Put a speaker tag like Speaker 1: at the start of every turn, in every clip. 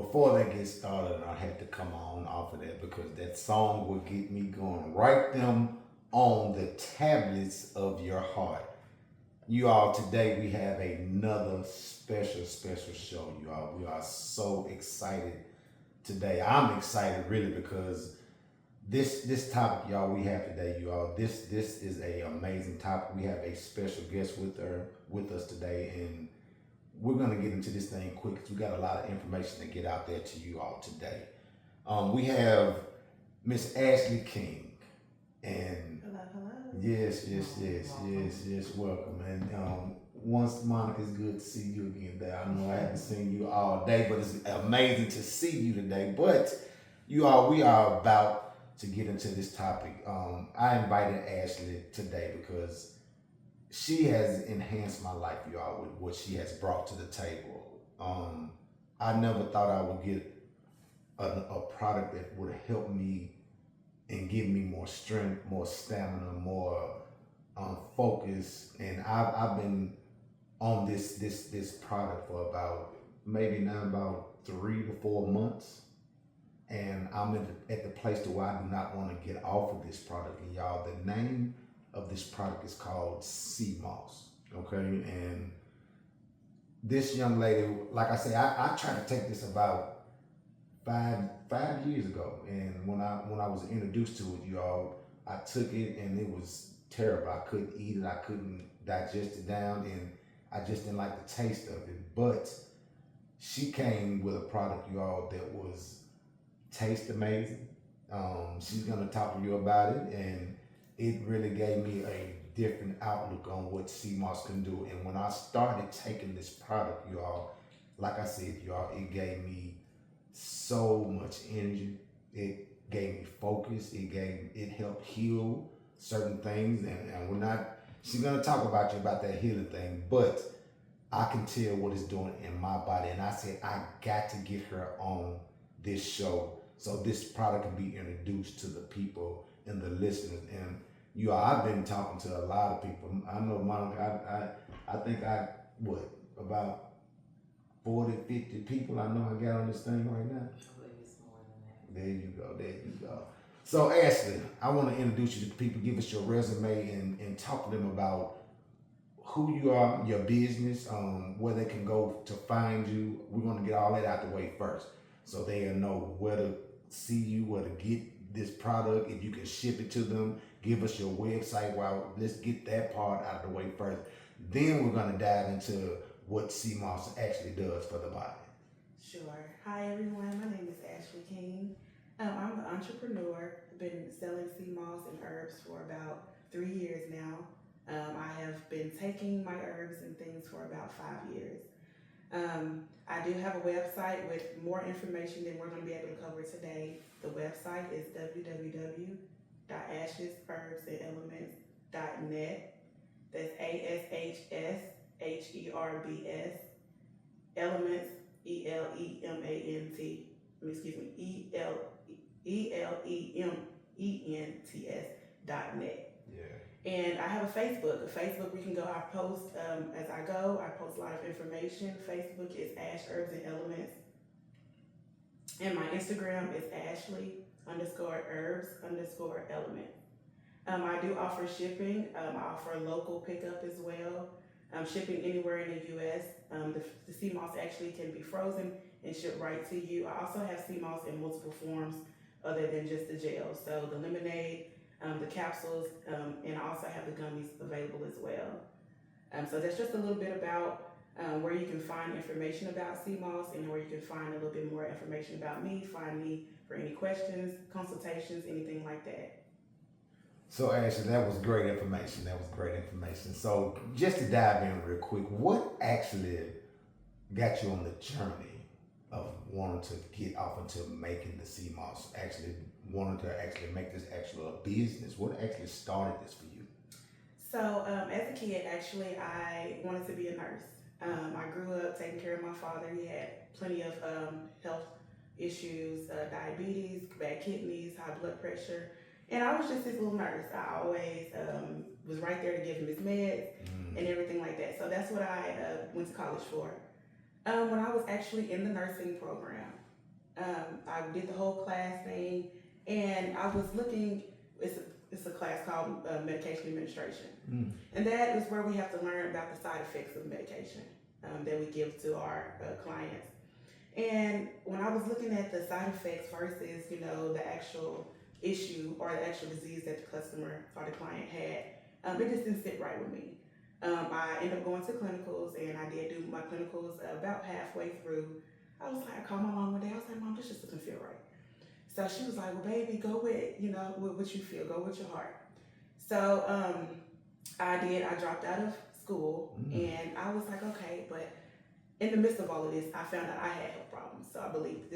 Speaker 1: before they get started, I had to come on off of that because that song will get me going. Write them on the tablets of your heart. You all, today we have another special show, you all. We are so excited today. I'm excited really because this topic, y'all, we have today, you all. This is a amazing topic. We have a special guest with us today, and we're gonna get into this thing quick because we got a lot of information to get out there to you all today. We have Miss Ashley King, and
Speaker 2: Hello, hello.
Speaker 1: yes, welcome. And once Monica, it's good to see you again. There, I know I haven't seen you all day, but it's amazing to see you today. But you all, we are about to get into this topic. I invited Ashley today because she has enhanced my life, y'all, with what she has brought to the table. I never thought I would get a product that would help me and give me more strength, more stamina, more focus. And I've been on this product for about maybe now about 3 to 4 months, and I'm at the place to where I do not want to get off of this product. And y'all, the name of this product is called sea moss. Okay, and this young lady, like I say, I tried to take this about five years ago, and when I was introduced to it, y'all, I took it and it was terrible. I couldn't eat it, I couldn't digest it down, and I just didn't like the taste of it. But she came with a product, y'all, that was taste amazing. She's gonna talk to you about it, and it really gave me a different outlook on what sea moss can do. And when I started taking this product, y'all, like I said, y'all, it gave me so much energy. It gave me focus. It helped heal certain things. And we're not. She's gonna talk about you about that healing thing, but I can tell what it's doing in my body. And I said I got to get her on this show so this product can be introduced to the people and the listeners. And you all, I've been talking to a lot of people. I know, Monica, I think about 40, 50 people I know I got on this thing right now.
Speaker 2: I believe it's more than that.
Speaker 1: There you go. So Ashley, I want to introduce you to people, give us your resume and talk to them about who you are, your business, where they can go to find you. We're going to get all that out the way first so they'll know where to see you, where to get this product, if you can ship it to them. Give us your website. Well, let's get that part out of the way first. Then we're going to dive into what sea moss actually does for the body.
Speaker 2: Sure. Hi, everyone. My name is Ashley King. I'm an entrepreneur. I've been selling sea moss and herbs for about 3 years now. I have been taking my herbs and things for about 5 years. I do have a website with more information than we're going to be able to cover today. The website is www.ashesherbsandelements.net. That's ASHSHERBS elements ELEMENTS.net.
Speaker 1: Yeah.
Speaker 2: And I have a Facebook. We can go. I post as I go. I post a lot of information. Facebook is Ash Herbs and Elements, and my Instagram is Ashley_herbs_elements. I do offer shipping. I offer local pickup as well. Shipping anywhere in the U.S. The sea moss actually can be frozen and shipped right to you. I also have sea moss in multiple forms other than just the gel. So the lemonade, the capsules, and I also have the gummies available as well. So that's just a little bit about where you can find information about sea moss and where you can find a little bit more information about me. Find me for any questions, consultations, anything like that.
Speaker 1: So Ashley, that was great information. So just to dive in real quick, what actually got you on the journey of wanting to get off into making the sea moss? Actually wanting to actually make this actual a business. What actually started this for you?
Speaker 2: So as a kid, actually, I wanted to be a nurse. I grew up taking care of my father. He had plenty of health issues, diabetes, bad kidneys, high blood pressure. And I was just his little nurse. I always was right there to give him his meds and everything like that. So that's what I went to college for. When I was actually in the nursing program, I did the whole class thing, and I was looking. It's a class called medication administration,
Speaker 1: Mm.
Speaker 2: and that is where we have to learn about the side effects of medication that we give to our clients. And when I was looking at the side effects versus, the actual issue or the actual disease that the customer or the client had, it just didn't sit right with me. I ended up going to clinicals, and I did do my clinicals about halfway through. I was like, I called my mom one day. I was like, Mom, this just doesn't feel right. So she was like, Well, baby, go with, with what you feel. Go with your heart. So I did. I dropped out of school, and I was like, okay, but in the midst of all of this, I found out I had health problems. So I believe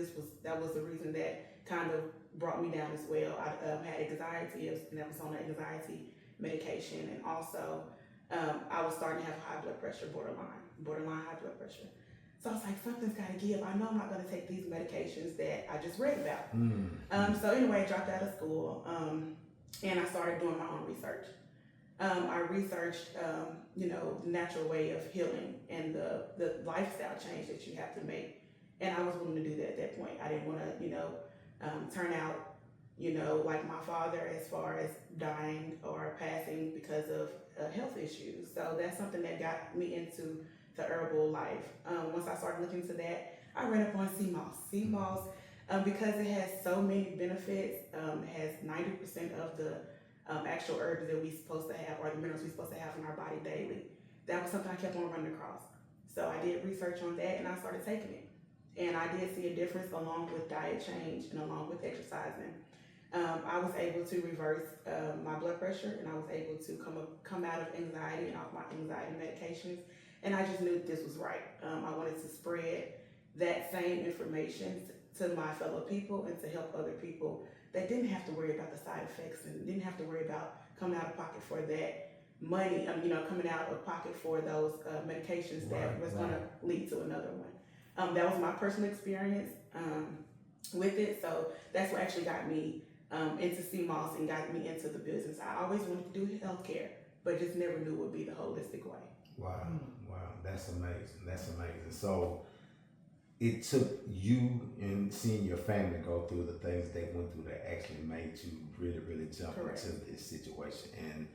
Speaker 2: that was the reason that kind of brought me down as well. I had anxiety, and I was on an anxiety medication, and also I was starting to have high blood pressure, borderline high blood pressure. So I was like, something's got to give. I know I'm not going to take these medications that I just read about. So anyway, I dropped out of school, and I started doing my own research. I researched, the natural way of healing and the lifestyle change that you have to make. And I was willing to do that at that point. I didn't want to, turn out, like my father as far as dying or passing because of health issues. So that's something that got me into the herbal life. Once I started looking into that, I read up on sea moss. Sea moss, because it has so many benefits, it has 90% of the actual herbs that we're supposed to have or the minerals we're supposed to have in our body daily. That was something I kept on running across. So I did research on that, and I started taking it. And I did see a difference along with diet change and along with exercising. I was able to reverse my blood pressure, and I was able to come out of anxiety and off my anxiety medications. And I just knew that this was right. I wanted to spread that same information to my fellow people and to help other people that didn't have to worry about the side effects and didn't have to worry about coming out of pocket for that money, coming out of pocket for those medications that was going to lead to another one. That was my personal experience with it. So that's what actually got me into CMOS and got me into the business. I always wanted to do healthcare, but just never knew it would be the holistic way.
Speaker 1: Wow, that's amazing. That's amazing. So it took you and seeing your family go through the things they went through that actually made you really, really jump
Speaker 2: Correct.
Speaker 1: into this situation. And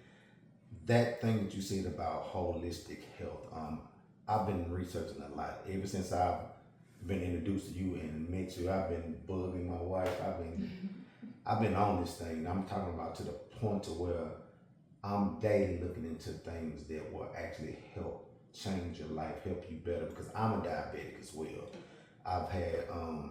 Speaker 1: that thing that you said about holistic health, I've been researching a lot ever since I've been introduced to you and met you. I've been bugging my wife. I've been on this thing. I'm talking about to the point to where I'm daily looking into things that will actually help change your life, help you better, because I'm a diabetic as well. I've had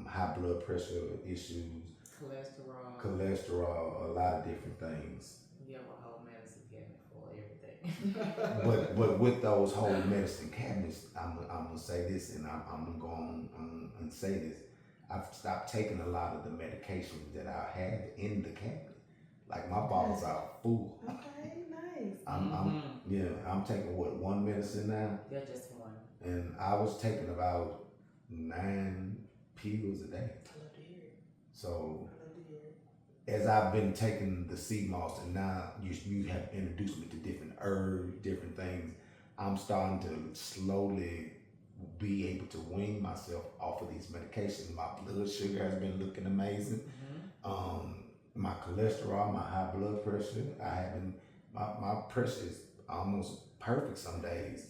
Speaker 1: high blood pressure issues, cholesterol, a lot of different things.
Speaker 3: You have a whole medicine cabinet for everything.
Speaker 1: but with those whole medicine cabinets, I'm gonna say this, and I'm gonna go on and say this. I've stopped taking a lot of the medications that I have in the cabinet. Like my bottles are full.
Speaker 2: Okay, nice.
Speaker 1: I'm taking one medicine now.
Speaker 3: Yeah, just one.
Speaker 1: And I was taking about 9 pills a day.
Speaker 2: I love to hear it.
Speaker 1: So as I've been taking the sea moss, and now you have introduced me to different herbs, different things, I'm starting to slowly be able to wean myself off of these medications. My blood sugar has been looking amazing. My cholesterol, my high blood pressure, my pressure is almost perfect some days.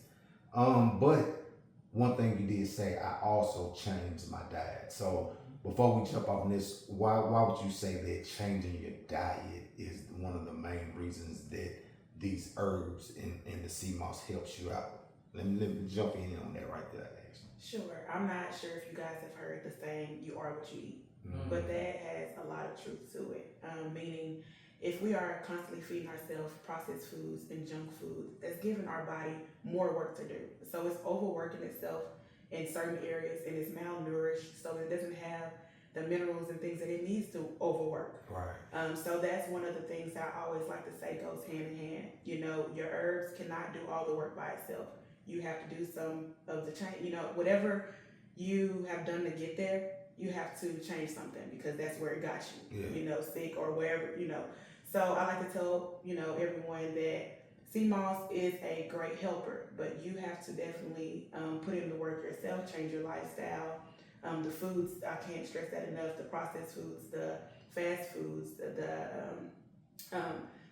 Speaker 1: But one thing you did say, I also changed my diet. So before we jump off on this, why would you say that changing your diet is one of the main reasons that these herbs and the sea moss helps you out? Let me jump in on that right there, actually.
Speaker 2: Sure. I'm not sure if you guys have heard the saying, you are what you eat. But that has a lot of truth to it. Meaning, if we are constantly feeding ourselves processed foods and junk food, that's giving our body more work to do. So it's overworking itself in certain areas, and it's malnourished, so it doesn't have the minerals and things that it needs to overwork.
Speaker 1: Right.
Speaker 2: So that's one of the things that I always like to say goes hand in hand. Your herbs cannot do all the work by itself. You have to do some of the change. Whatever you have done to get there, you have to change something because that's where it got you.
Speaker 1: Yeah.
Speaker 2: Sick or wherever. So I like to tell everyone that sea moss is a great helper, but you have to definitely put in the work yourself, change your lifestyle, The foods, I can't stress that enough. The processed foods, the fast foods,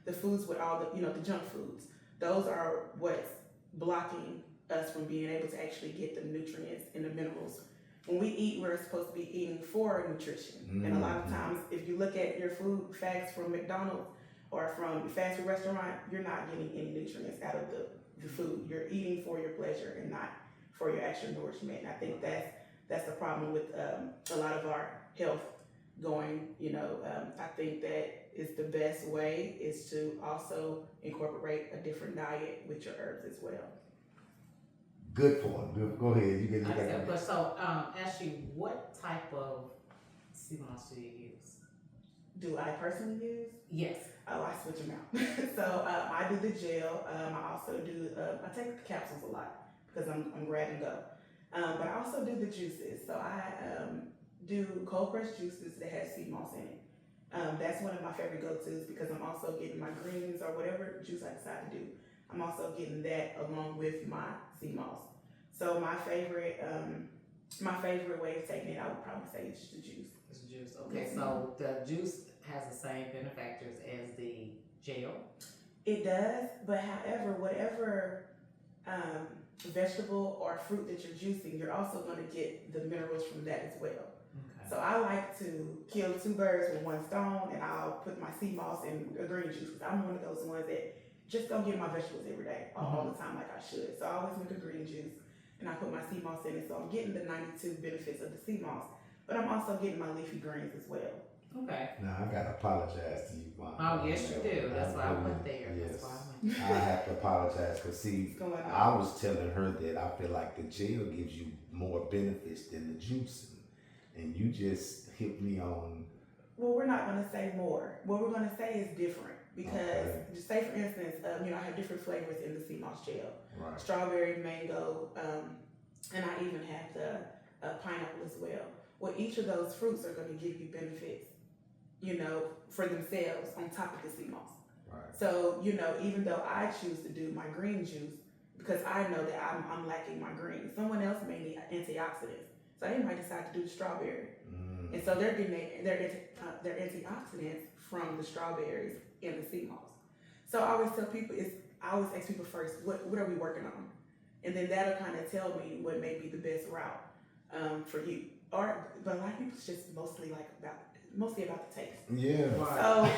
Speaker 2: the foods with all the the junk foods. Those are what's blocking us from being able to actually get the nutrients and the minerals. When we eat, we're supposed to be eating for nutrition. And a lot of times, if you look at your food facts from McDonald's or from a fast food restaurant, you're not getting any nutrients out of the food. You're eating for your pleasure and not for your actual nourishment. And I think that's the problem with a lot of our health going. I think that is the best way is to also incorporate a different diet with your herbs as well.
Speaker 1: Good point. Good. Go ahead. You get
Speaker 3: I just have a
Speaker 1: it.
Speaker 3: question. So, Ashley, what type of sea moss do you use?
Speaker 2: Do I personally use?
Speaker 3: Yes.
Speaker 2: Oh, I switch them out. So I do the gel. I also do. I take the capsules a lot because I'm grab and go. But I also do the juices. So I do cold pressed juices that has sea moss in it. That's one of my favorite go-tos because I'm also getting my greens or whatever juice I decide to do. I'm also getting that along with my sea moss. So my favorite way of taking it, I would probably say it's the juice.
Speaker 3: It's juice. Okay, so the juice has the same benefactors as the gel.
Speaker 2: It does, but however, whatever vegetable or fruit that you're juicing, you're also going to get the minerals from that as well.
Speaker 3: Okay.
Speaker 2: So I like to kill two birds with one stone, and I'll put my sea moss in a green juice because I'm one of those ones that just don't get my vegetables every day all the time like I should. So I always make a green juice, and I put my sea moss in it. So I'm getting the 92 benefits of the sea moss, but I'm also getting my leafy greens as well.
Speaker 3: Okay.
Speaker 1: Now I gotta apologize to you, Mom.
Speaker 3: Oh, yes, you do. That's why I went there.
Speaker 1: Yes.
Speaker 3: That's why I went.
Speaker 1: I have to apologize because see,
Speaker 2: What's going on?
Speaker 1: I was telling her that I feel like the gel gives you more benefits than the juice, and you just hit me on.
Speaker 2: Well, we're not going to say more. What we're going to say is different because, just say for instance, I have different flavors in the sea moss gel.
Speaker 1: Right.
Speaker 2: Strawberry, mango, and I even have the pineapple as well. Well, each of those fruits are going to give you benefits, for themselves on top of the sea moss.
Speaker 1: Right.
Speaker 2: So, even though I choose to do my green juice because I know that I'm lacking my green, someone else may need antioxidants. So they might decide to do the strawberry. And so they're getting their antioxidants from the strawberries and the sea moss. So I always tell people, I always ask people first, what are we working on? And then that'll kind of tell me what may be the best route for you. But a lot of people, it's just mostly about the taste.
Speaker 1: Yeah.
Speaker 2: So,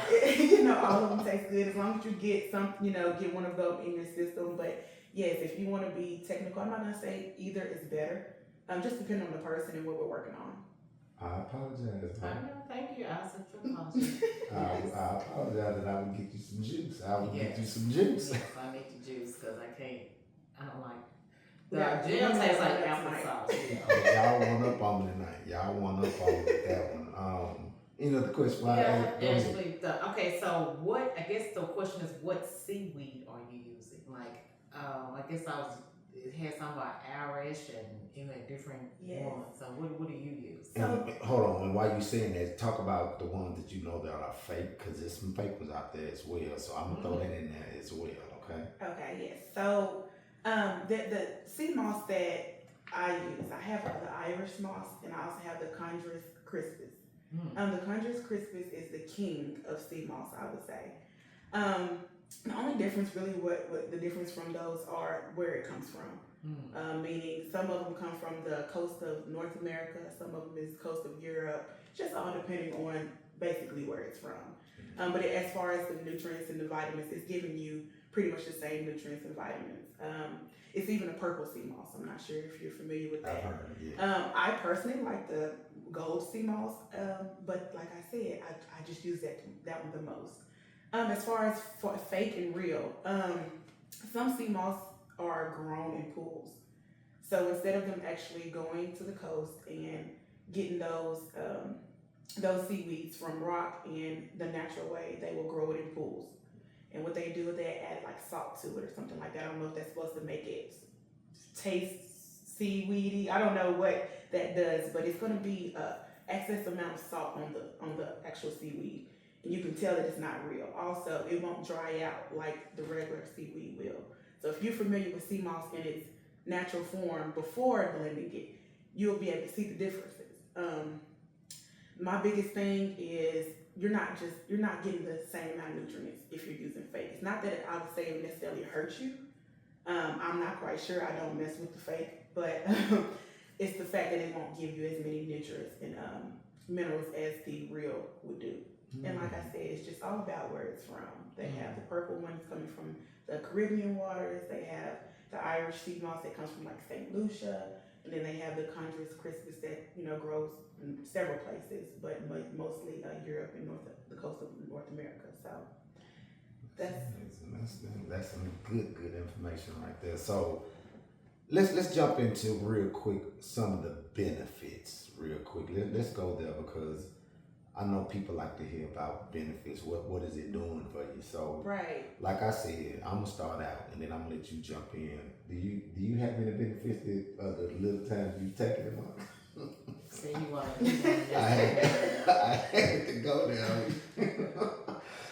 Speaker 2: all of them taste good as long as you get get one of them in your system. But yes, if you want to be technical, I'm not going to say either is better. Just depending on the person and what we're working on.
Speaker 1: I apologize.
Speaker 3: I know, thank you. I accept your apology.
Speaker 1: I apologize that I would get you some juice. I would get you some juice.
Speaker 3: Yes, I need the juice because I don't like. The
Speaker 2: Yeah,
Speaker 3: gel tastes like
Speaker 2: tonight.
Speaker 3: applesauce.
Speaker 1: Y'all went up on me tonight. Y'all went up on me with that one. Any other question?
Speaker 3: Actually, okay, so I guess the question is, what seaweed are you using? I guess it had some about Irish and different ones. So what do you use?
Speaker 1: And hold on, and while you saying that, talk about the ones that you know that are fake, because there's some fake ones out there as well. So I'm gonna throw that in there as well. Okay.
Speaker 2: Okay. Yes. So the sea moss that I use, I have the Irish moss, and I also have the Chondrus crispus. The Chondrus crispus is the king of sea moss, I would say. The only difference, really, what the difference from those are where it comes from. Meaning some of them come from the coast of North America, some of them is coast of Europe, just all depending on basically where it's from. But as far as the nutrients and the vitamins, it's giving you pretty much the same nutrients and vitamins. It's even a purple sea moss. I'm not sure if you're familiar with that.
Speaker 1: I've heard, yeah.
Speaker 2: I personally like the gold sea moss, but like I said, I just use that one the most. As far as for fake and real, some sea moss are grown in pools. So instead of them actually going to the coast and getting those seaweeds from rock in the natural way, they will grow it in pools. And what they do is they add like salt to it or something like that. I don't know if that's supposed to make it taste seaweedy. I don't know what that does, but it's going to be excess amount of salt on the actual seaweed. And you can tell that it's not real. Also, it won't dry out like the regular seaweed will. So if you're familiar with sea moss in its natural form before blending it, you'll be able to see the differences. My biggest thing is you're not getting the same amount of nutrients if you're using fake. It's not that I would say it necessarily hurts you. I'm not quite sure. I don't mess with the fake, but it's the fact that it won't give you as many nutrients and minerals as the real would do. And like I said, it's just all about where it's from. They have the purple ones coming from the Caribbean waters. They have the Irish sea moss that comes from like St. Lucia. And then they have the Chondrus crispus that, grows in several places, but mostly Europe and the coast of North America. So that's
Speaker 1: some good information right there. So let's jump into real quick some of the benefits real quick. Let's go there because I know people like to hear about benefits. What is it doing for you? So
Speaker 2: right.
Speaker 1: Like I said, I'm gonna start out and then I'm gonna let you jump in. Do you have any benefits that the little times you've taken them on?
Speaker 3: So you want
Speaker 1: I had to go there.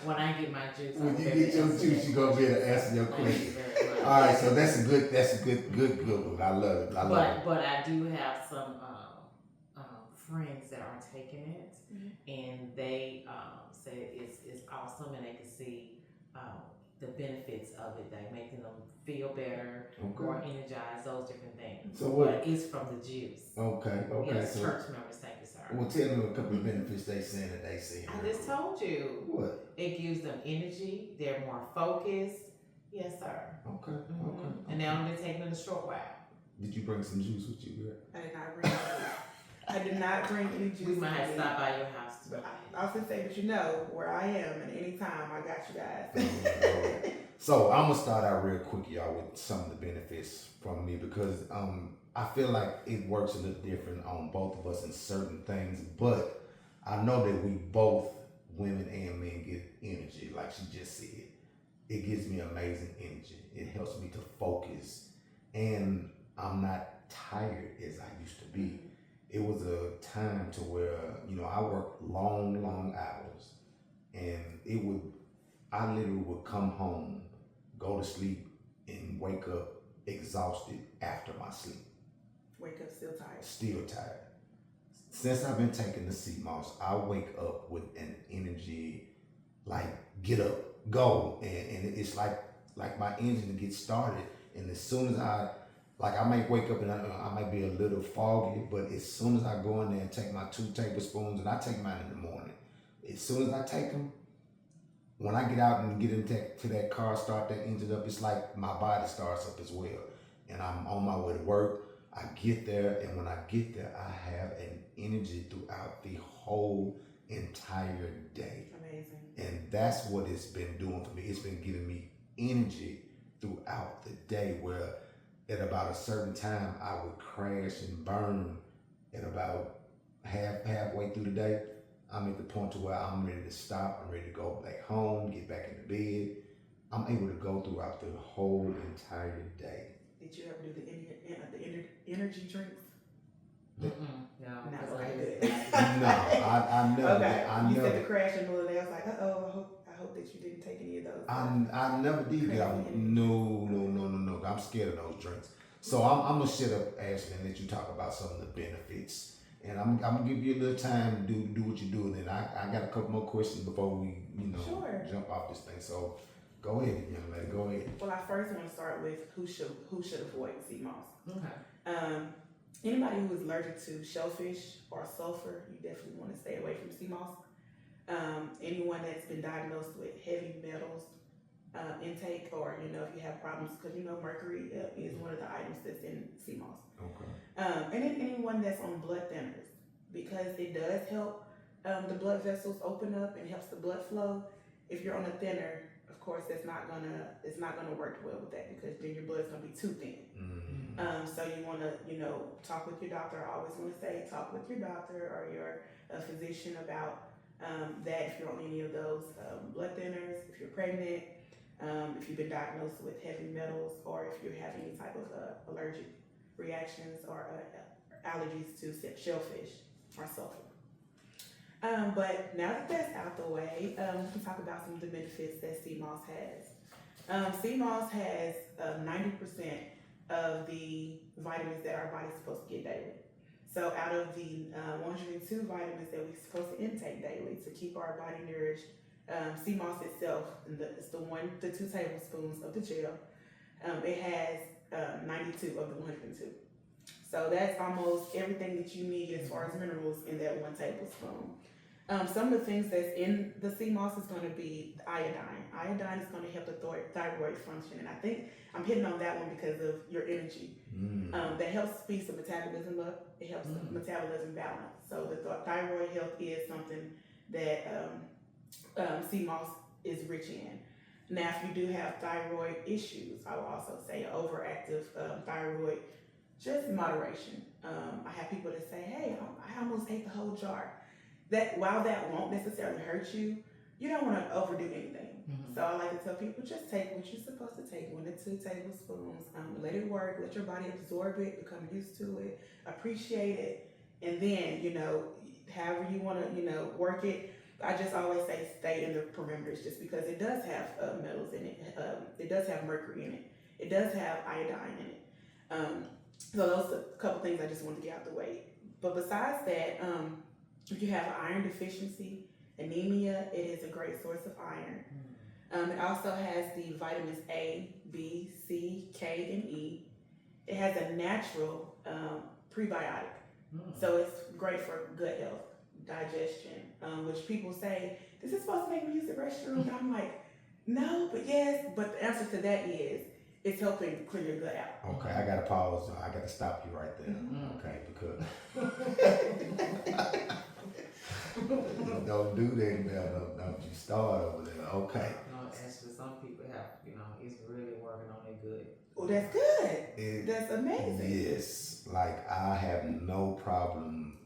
Speaker 3: When I get my juice,
Speaker 1: When you get your juice, you're gonna be able to answer your question. All right, so that's a good one. I love it.
Speaker 3: But I do have some friends that are taking it, and they say it's awesome, and they can see the benefits of it. They making them feel better, more energized, those different things.
Speaker 1: So what?
Speaker 3: But it's from the juice.
Speaker 1: Okay.
Speaker 3: Yes,
Speaker 1: so,
Speaker 3: church members, thank you, sir.
Speaker 1: Well, tell me a couple of benefits they saying that they see.
Speaker 3: I just told you.
Speaker 1: What?
Speaker 3: It gives them energy. They're more focused. Yes, sir.
Speaker 1: Okay.
Speaker 3: And they're only taking it a short while.
Speaker 1: Did you bring some juice with you, girl?
Speaker 2: I did not bring any juice.
Speaker 3: We might have to stop by your house.
Speaker 2: I was gonna say, but where I am, and anytime I got you guys.
Speaker 1: So I'm gonna start out real quick, y'all, with some of the benefits from me because I feel like it works a little different on both of us in certain things, but I know that we both, women and men, get energy, like she just said. It gives me amazing energy. It helps me to focus, and I'm not tired as I used to be. It was a time to where, I worked long hours, and I literally would come home, go to sleep, and wake up exhausted after my sleep.
Speaker 2: Wake up still tired.
Speaker 1: Still tired. Since I've been taking the sea moss, I wake up with an energy like get up, go, and it's like my engine gets started, and as soon as I might wake up and I might be a little foggy, but as soon as I go in there and take my 2 tablespoons, and I take mine in the morning, as soon as I take them, when I get out and get into that car, start that engine up, it's like my body starts up as well. And I'm on my way to work. I get there, and when I get there, I have an energy throughout the whole entire day.
Speaker 2: Amazing.
Speaker 1: And that's what it's been doing for me. It's been giving me energy throughout the day where at about a certain time I would crash and burn at about halfway through the day. I'm at the point to where I'm ready to stop. I'm ready to go back home, get back in the bed. I'm able to go throughout the whole entire day.
Speaker 2: Did you ever do the energy drinks?
Speaker 3: No,
Speaker 2: Not
Speaker 3: I
Speaker 2: good.
Speaker 1: No, I never.
Speaker 2: Okay.
Speaker 1: I
Speaker 2: You
Speaker 1: never.
Speaker 2: said the crash in the middle of the day. I was like, I hope that you didn't take any of those.
Speaker 1: I never did get out. No. I'm scared of those drinks. So I'm gonna shut up, Ashley, and let you talk about some of the benefits. And I'm gonna give you a little time to do what you do, and then I got a couple more questions before we
Speaker 2: Sure.
Speaker 1: jump off this thing. So go ahead, young lady. Go ahead.
Speaker 2: Well, I first want to start with who should avoid sea moss.
Speaker 3: Okay.
Speaker 2: Anybody who is allergic to shellfish or sulfur, you definitely want to stay away from sea moss. Anyone that's been diagnosed with heavy metals intake, or if you have problems, because mercury is one of the items that's in sea moss.
Speaker 1: Okay.
Speaker 2: And then anyone that's on blood thinners, because it does help the blood vessels open up and helps the blood flow. If you're on a thinner, of course, it's not gonna work well with that, because then your blood's gonna be too thin.
Speaker 1: Mm-hmm.
Speaker 2: So you want to talk with your doctor. I always want to say talk with your doctor or your physician about that if you're on any of those blood thinners, if you're pregnant, if you've been diagnosed with heavy metals, or if you have any type of allergic reactions or allergies to shellfish or sulfur. But now that that's out the way, we can talk about some of the benefits that sea moss has. Sea moss has 90% of the vitamins that our body's supposed to get daily. So out of the 102 vitamins that we're supposed to intake daily to keep our body nourished, sea moss itself, it's the 1 to 2 tablespoons of the gel. It has 92 of the 102. So that's almost everything that you need as far as minerals in that 1 tablespoon. Some of the things that's in the sea moss is going to be iodine. Iodine is going to help the thyroid function, and I think I'm hitting on that one because of your energy. That helps speed the metabolism up. It helps the metabolism balance. So the thyroid health is something that sea moss is rich in. Now, if you do have thyroid issues, I will also say overactive thyroid, just moderation. I have people that say, "Hey, I almost ate the whole jar." That while that won't necessarily hurt you, you don't want to overdo anything. So I like to tell people, just take what you're supposed to take, 1 to 2 tablespoons. Let it work. Let your body absorb it, become used to it, appreciate it, and then however you want to work it. I just always say stay in the perimeters, just because it does have metals in it. It does have mercury in it. It does have iodine in it. So those are a couple things I just wanted to get out the way. But besides that, if you have iron deficiency, anemia, it is a great source of iron. It also has the vitamins A, B, C, K, and E. It has a natural prebiotic. So it's great for gut health, digestion, which people say, this is supposed to make me use the restroom. And I'm like, no, but yes. But the answer to that is, it's helping clear your gut out.
Speaker 1: Okay, I got to pause. I got to stop you right there. Okay, because don't do that now. Don't you start over there. Okay.
Speaker 3: No, actually, some people have, it's really working on their good.
Speaker 2: Oh, that's good. That's amazing.
Speaker 1: Yes, like I have no problem.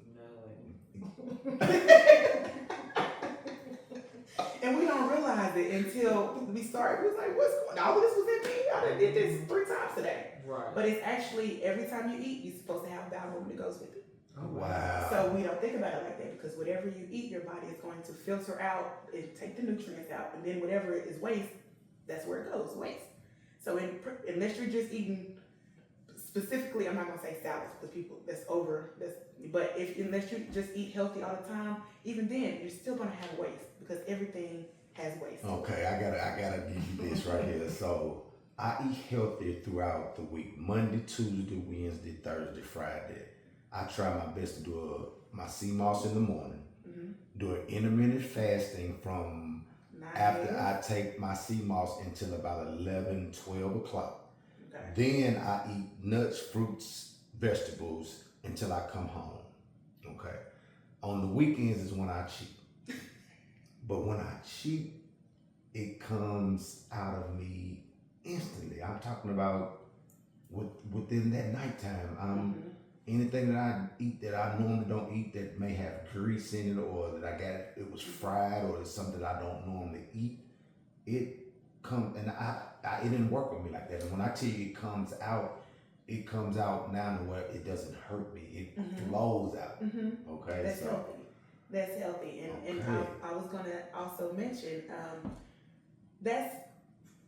Speaker 2: And we don't realize it until we start. We was like, what's going on? All of this was in me. I done did this 3 times today.
Speaker 3: Right.
Speaker 2: But it's actually, every time you eat, you're supposed to have bowel movement that goes with it.
Speaker 1: Oh, wow.
Speaker 2: So we don't think about it like that, because whatever you eat, your body is going to filter out and take the nutrients out. And then whatever is waste, that's where it goes, waste. So unless you're just eating specifically, I'm not going to say salads because but unless you just eat healthy all the time, even then, you're still going to have waste, because everything has waste.
Speaker 1: Okay, I gotta give you this right here. So I eat healthy throughout the week: Monday, Tuesday, Wednesday, Thursday, Friday. I try my best to do my sea moss in the morning. Do an intermittent fasting from after I take my sea moss until about 11, 12 o'clock. Okay. Then I eat nuts, fruits, vegetables until I come home. Okay. On the weekends is when I cheat. But when I cheat, it comes out of me instantly. I'm talking about within that nighttime. Anything that I eat that I normally don't eat that may have grease in it, or that it was fried, or it's something I don't normally eat, it comes, and it didn't work with me like that. And when I tell you it comes out now to where it doesn't hurt me. It flows out. Okay.
Speaker 2: That's healthy. That's healthy. And I was gonna also mention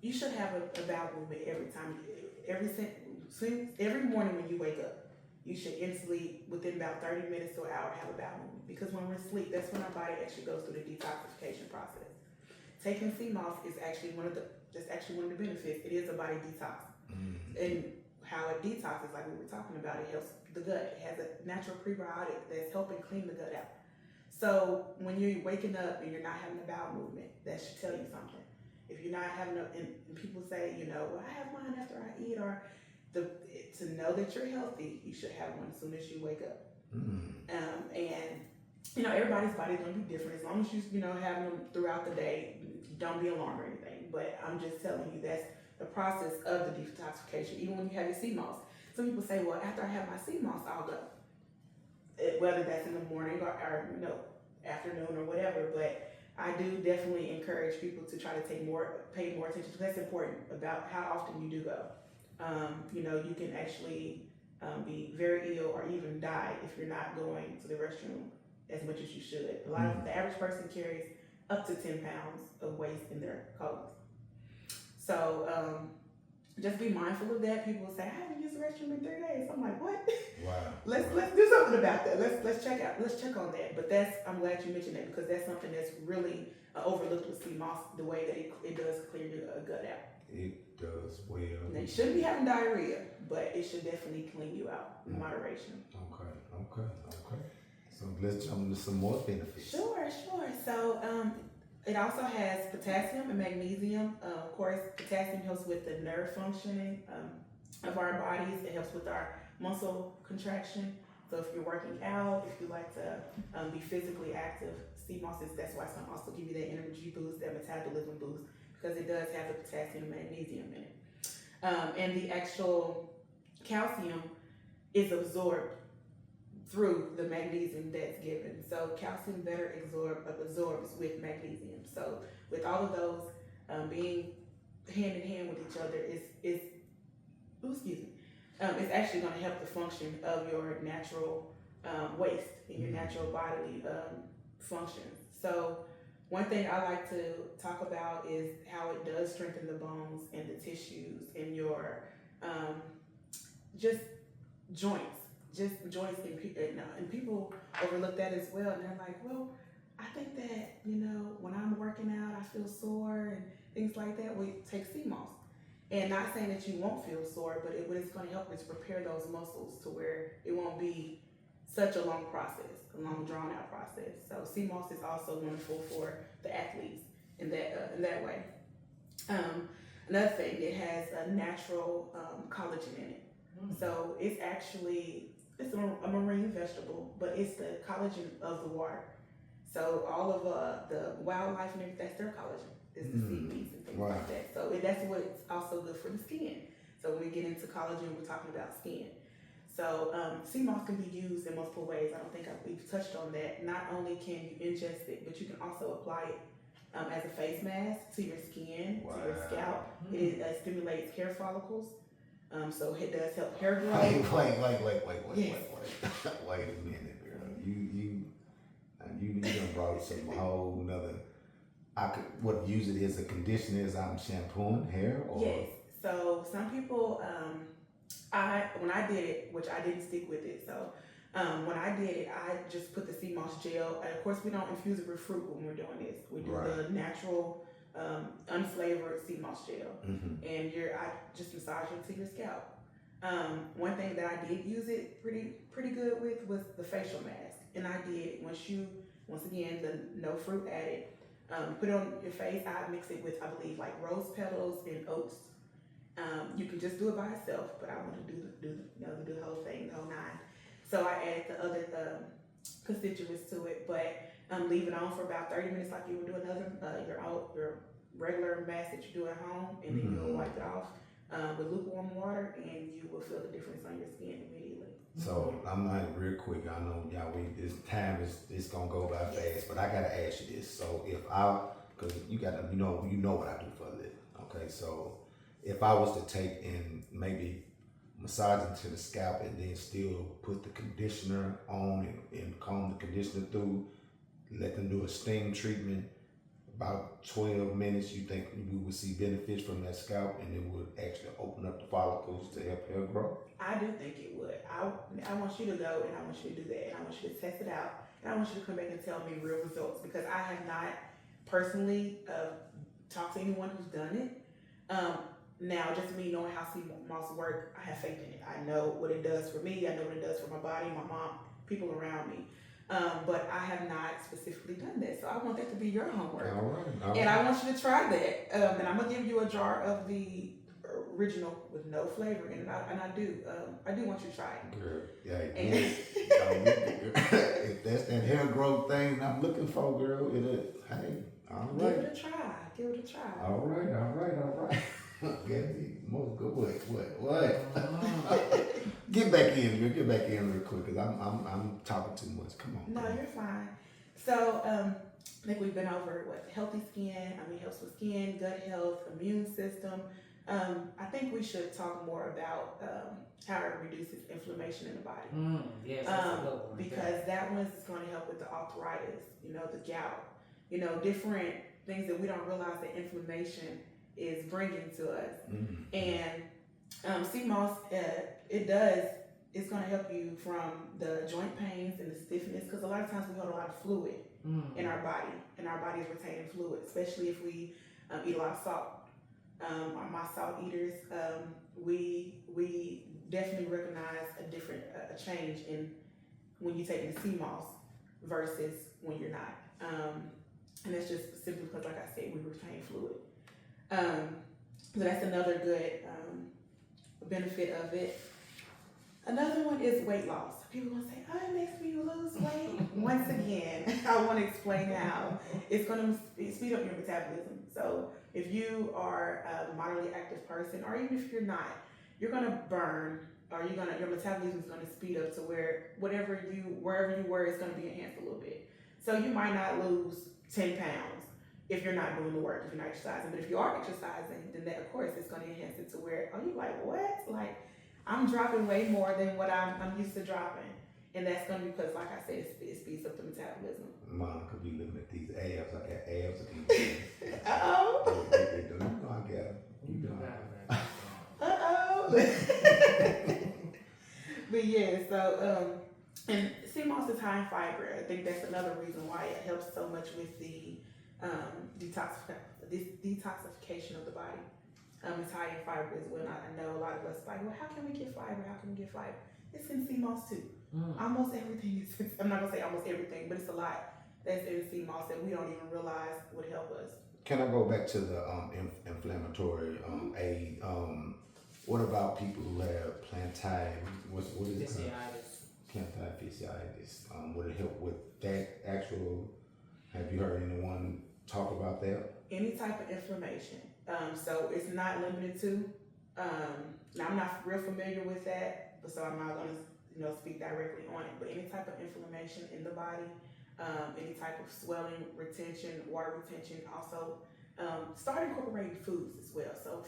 Speaker 2: you should have a bowel movement every morning when you wake up. You should instantly, within about 30 minutes to an hour, have a bowel movement. Because when we're asleep, that's when our body actually goes through the detoxification process. Taking sea moss is actually one of the benefits. It is a body detox. And how it detoxes, like we were talking about, it helps the gut. It has a natural prebiotic that's helping clean the gut out. So when you're waking up and you're not having a bowel movement, that should tell you something. If you're not having and people say, well, I have mine after I eat, or to know that you're healthy, you should have one as soon as you wake up. And everybody's body's gonna be different. As long as you have them throughout the day, don't be alarmed or anything. But I'm just telling you, that's the process of the detoxification. Even when you have your sea moss, some people say, well, after I have my sea moss, I'll go. Whether that's in the morning or afternoon or whatever. But I do definitely encourage people to try to pay more attention. That's important about how often you do go. You can actually be very ill or even die if you're not going to the restroom as much as you should. The average person carries up to 10 pounds of waste in their colons. So just be mindful of that. People say, I haven't used the restroom in 3 days. I'm like, what?
Speaker 1: Wow.
Speaker 2: Let's do something about that. Let's check on that. But I'm glad you mentioned that, because that's something that's really overlooked with sea moss, the way that it does clear your gut out.
Speaker 1: It does well.
Speaker 2: Now, you shouldn't be having diarrhea, but it should definitely clean you out in moderation.
Speaker 1: Okay. So let's jump into some more benefits.
Speaker 2: Sure. So it also has potassium and magnesium. Of course, potassium helps with the nerve functioning of our bodies. It helps with our muscle contraction. So if you're working out, if you like to be physically active, sea moss that's why it's going to also give you that energy boost, that metabolism boost, because it does have the potassium and magnesium in it. And the actual calcium is absorbed through the magnesium that's given. So calcium better absorbs with magnesium. So with all of those being hand in hand with each other, it's actually going to help the function of your natural waste and your natural bodily functions. So one thing I like to talk about is how it does strengthen the bones and the tissues in your just joints. And people overlook that as well. And they're like, well, I think that, when I'm working out, I feel sore and things like that. We take sea moss. And not saying that you won't feel sore, but what it's going to help is prepare those muscles to where it won't be such a long process, a long drawn out process. So sea moss is also wonderful for the athletes in that way. Another thing, it has a natural collagen in it. So it's a marine vegetable, but it's the collagen of the water. So all of the wildlife and everything, that's their collagen. It's the seaweeds and things like that. So that's what's also good for the skin. So when we get into collagen, we're talking about skin. So sea moss can be used in multiple ways. I don't think we've touched on that. Not only can you ingest it, but you can also apply it as a face mask to your skin, to your scalp. It stimulates hair follicles. So it does help hair growth.
Speaker 1: Wait a minute, girl. You done brought some whole nother. Use it as a conditioner as I'm shampooing hair, or
Speaker 2: yes. So some people, when I did it, which I didn't stick with it. So when I did it, I just put the sea moss gel. And of course, we don't infuse it with fruit when we're doing this. We do the natural, unflavored sea moss gel, and I just massage it to your scalp. One thing that I did use it pretty good with was the facial mask, and I did once again the no fruit added. Put it on your face. I mix it with, I believe, like rose petals and oats. You can just do it by itself, but I want to do the whole thing, the whole nine. So I added the other constituents to it, but leave it on for about 30 minutes, like you would do your regular mask that you do at home, and then you'll wipe it off with lukewarm water, and you will feel the difference on your skin immediately.
Speaker 1: So I'm like real quick. I know y'all, this time is gonna go by fast, but I gotta ask you this. So because you know what I do for a living. Okay, so if I was to take and maybe massage into the scalp and then still put the conditioner on and comb the conditioner through, let them do a steam treatment, about 12 minutes, you think we would see benefits from that scalp, and it would actually open up the follicles to help hair grow?
Speaker 2: I do think it would. I want you to go, and I want you to do that, and I want you to test it out, and I want you to come back and tell me real results, because I have not personally talked to anyone who's done it. Now, just me knowing how sea moss work, I have faith in it. I know what it does for me. I know what it does for my body, my mom, people around me. But I have not specifically done that. So I want that to be your homework.
Speaker 1: All right.
Speaker 2: And I want you to try that. And I'm going to give you a jar of the original with no flavor in it. And I do want you to try it.
Speaker 1: Girl, if that's that hair growth thing I'm looking for, girl, all right.
Speaker 2: Give it a try.
Speaker 1: All right. Most good. What? Get back in real quick, because I'm talking too much. Come on.
Speaker 2: No, you're fine. So I think we've been over healthy skin. Helps with skin, gut health, immune system. I think we should talk more about how it reduces inflammation in the body.
Speaker 3: Yes, that's a good one.
Speaker 2: Because that one's going to help with the arthritis, the gout, different things that we don't realize that inflammation is bringing to us.
Speaker 1: Mm-hmm.
Speaker 2: And sea moss, it's going to help you from the joint pains and the stiffness, because a lot of times we hold a lot of fluid in our body, and our body is retaining fluid, especially if we eat a lot of salt. My salt eaters, we definitely recognize a change in when you're taking the sea moss versus when you're not. And that's just simply because, like I said, we retain fluid. So that's another good benefit of it. Another one is weight loss. People gonna say, "Oh, it makes me lose weight." Once again, I want to explain how it's gonna speed up your metabolism. So if you are a moderately active person, or even if you're not, you're gonna burn, or your metabolism is gonna speed up to wherever you were, it's gonna be enhanced a little bit. So you might not lose 10 pounds if you're not doing the work, if you're not exercising. But if you are exercising, then that, of course, it's gonna enhance it to where, oh, you're like, what? Like, I'm dropping way more than what I'm used to dropping. And that's going to be because, like I said, it speeds up the metabolism.
Speaker 1: Monica be looking at these abs. I got abs again.
Speaker 2: Uh-oh.
Speaker 1: They do. You know I got them. You know I got them.
Speaker 2: Uh-oh. But yeah, so, and sea moss is high in fiber. I think that's another reason why it helps so much with the detoxification of the body. It's high in fiber as well. I know a lot of us like, well, how can we get fiber? How can we get fiber? It's in sea moss too. Almost everything is, I'm not gonna say almost everything, but it's a lot that's in sea moss that we don't even realize would help us.
Speaker 1: Can I go back to the inflammatory aid? What about people who have plantar? What is it? Plantar fasciitis. Would it help with that actual? Have you heard anyone talk about that?
Speaker 2: Any type of inflammation. So it's not limited to. Now I'm not real familiar with that, so I'm not gonna speak directly on it. But any type of inflammation in the body, any type of swelling, retention, water retention. Also, start incorporating foods as well. So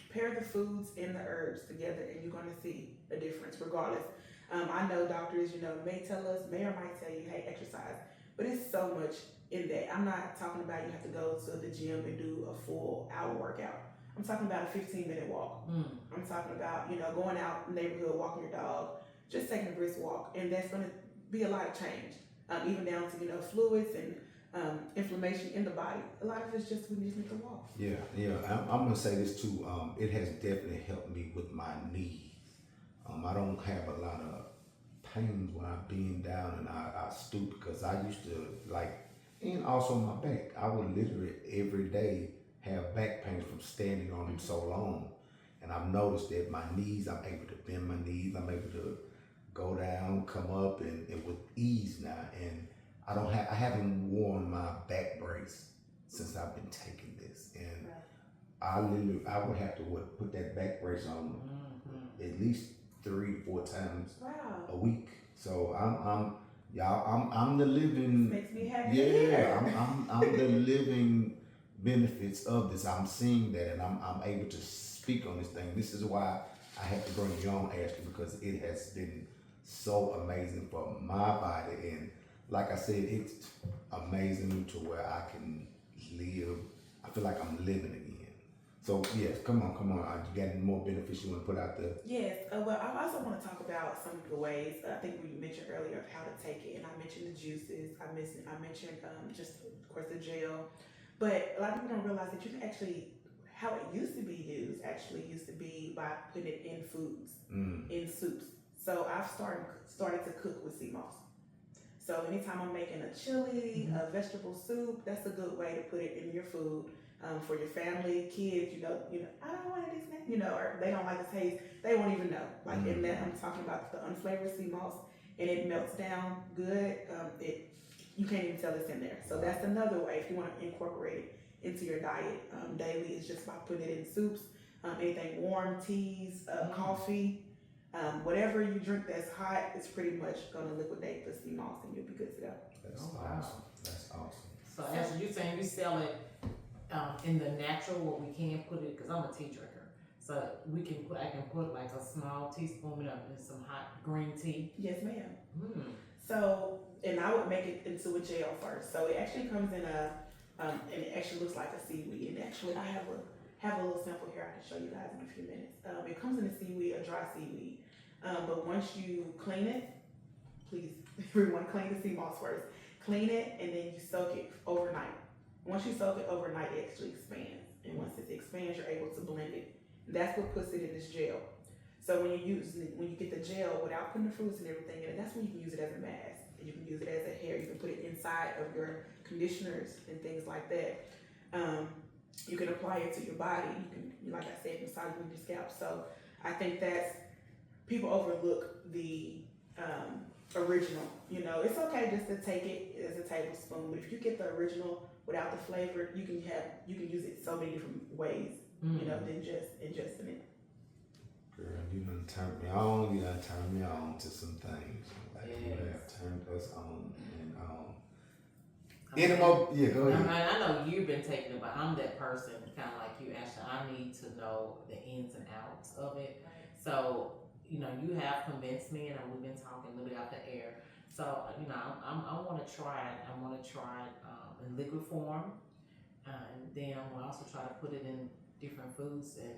Speaker 2: pair the foods and the herbs together, and you're gonna see a difference regardless. I know doctors, may or might tell you, hey, exercise, but it's so much in that. I'm not talking about you have to go to the gym and do a full hour workout. I'm talking about a 15-minute walk. I'm talking about, going out in the neighborhood, walking your dog, just taking a brisk walk. And that's going to be a lot of change, even down to, fluids and inflammation in the body. A lot of it's just we just need to walk.
Speaker 1: Yeah. I'm going to say this too. It has definitely helped me with my knees. I don't have a lot of pains when I bend down and I stoop, because I used to and also my back. I would literally every day have back pains from standing on them so long. And I've noticed that my knees, I'm able to bend my knees, I'm able to go down, come up, and with ease now. And I haven't worn my back brace since I've been taking this. And I would have to put that back brace on at least 3 to 4 times a week. So I'm the living.
Speaker 2: Makes me happy.
Speaker 1: Yeah, I'm the living benefits of this. I'm seeing that, and I'm able to speak on this thing. This is why I had to bring you on, Ashley, because it has been so amazing for my body. And like I said, it's amazing to where I can live. I feel like I'm living again. So yes, come on. You got any more benefits you want to put out there?
Speaker 2: Yes. Well, I also want to talk about some of the ways. I think we mentioned earlier of how to take it, and I mentioned the juices. I mentioned just of course the gel, but a lot of people don't realize that you can actually, how it used to be used by putting it in foods, in soups. So I've started to cook with sea moss. So anytime I'm making a chili, a vegetable soup, that's a good way to put it in your food. For your family, kids, I don't want this, or they don't like the taste, they won't even know. And that I'm talking about the unflavored sea moss, and it melts down good. You can't even tell it's in there. So that's another way if you want to incorporate it into your diet daily. It's just by putting it in soups, anything warm, teas, coffee, whatever you drink that's hot, it's pretty much gonna liquidate the sea moss, and you'll be good to go.
Speaker 1: That's awesome. That's awesome.
Speaker 3: So as you saying, you sell it in the natural where we can put it, because I'm a tea drinker, so I can put like a small teaspoon in some hot green tea.
Speaker 2: Yes, ma'am. So, and I would make it into a gel first. So it actually comes in and it actually looks like a seaweed. And actually, I have a little sample here I can show you guys in a few minutes. It comes in a seaweed, a dry seaweed. But once you clean it, please, everyone clean the sea moss first. Clean it and then you soak it overnight. Once you soak it overnight, it actually expands. And once it expands, you're able to blend it. And that's what puts it in this gel. So when you get the gel without putting the fruits and everything in it, that's when you can use it as a mask. And you can use it as a hair. You can put it inside of your conditioners and things like that. You can apply it to your body. You can, like I said, massage it with your scalp. So I think that's, people overlook the original. You know, it's okay just to take it as a tablespoon, but if you get the original without the flavor, you can use it so many different ways. You know, than just ingesting it.
Speaker 1: Girl, you done turned me on. You done turned me on to some things. Like you have turned us on and on. Any more? Yeah, go ahead.
Speaker 3: I know you've been taking it, but I'm that person, kind of like you, Ashley. I need to know the ins and outs of it. So, you know, you have convinced me, and we've been talking a little bit out the air. So, you know, I want to try it. I want to try it in liquid form, and then I want to also try to put it in different foods, and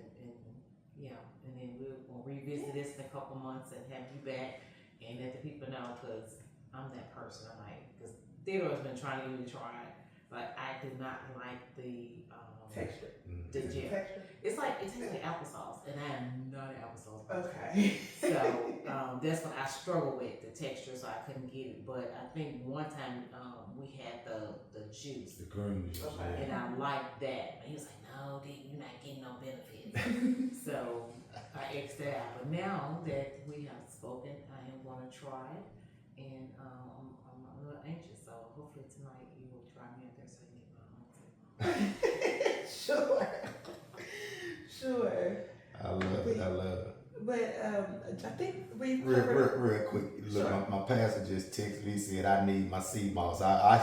Speaker 3: then we'll revisit this in a couple months and have you back and let the people know, because I'm that person. I'm like, because Theodore's been trying to get me to try it, but I do not like the
Speaker 2: Texture.
Speaker 3: The gel.
Speaker 2: Texture.
Speaker 3: It tastes like applesauce, and I am not an applesauce person.
Speaker 2: Okay.
Speaker 3: So that's what I struggle with, the texture, so I couldn't get it. But I think one time we had the juice,
Speaker 1: The green juice.
Speaker 2: Okay.
Speaker 3: and I liked that. And he was like, "No, you're not getting no benefits." So I asked that out. But now that we have spoken, I am going to try it, and I'm a little anxious. So hopefully tonight you will try me out there so you get my own.
Speaker 2: Sure.
Speaker 1: I love it.
Speaker 2: But I think we
Speaker 1: Real quick. Look,
Speaker 2: Sure.
Speaker 1: my pastor just texted me, said I need my sea moss. I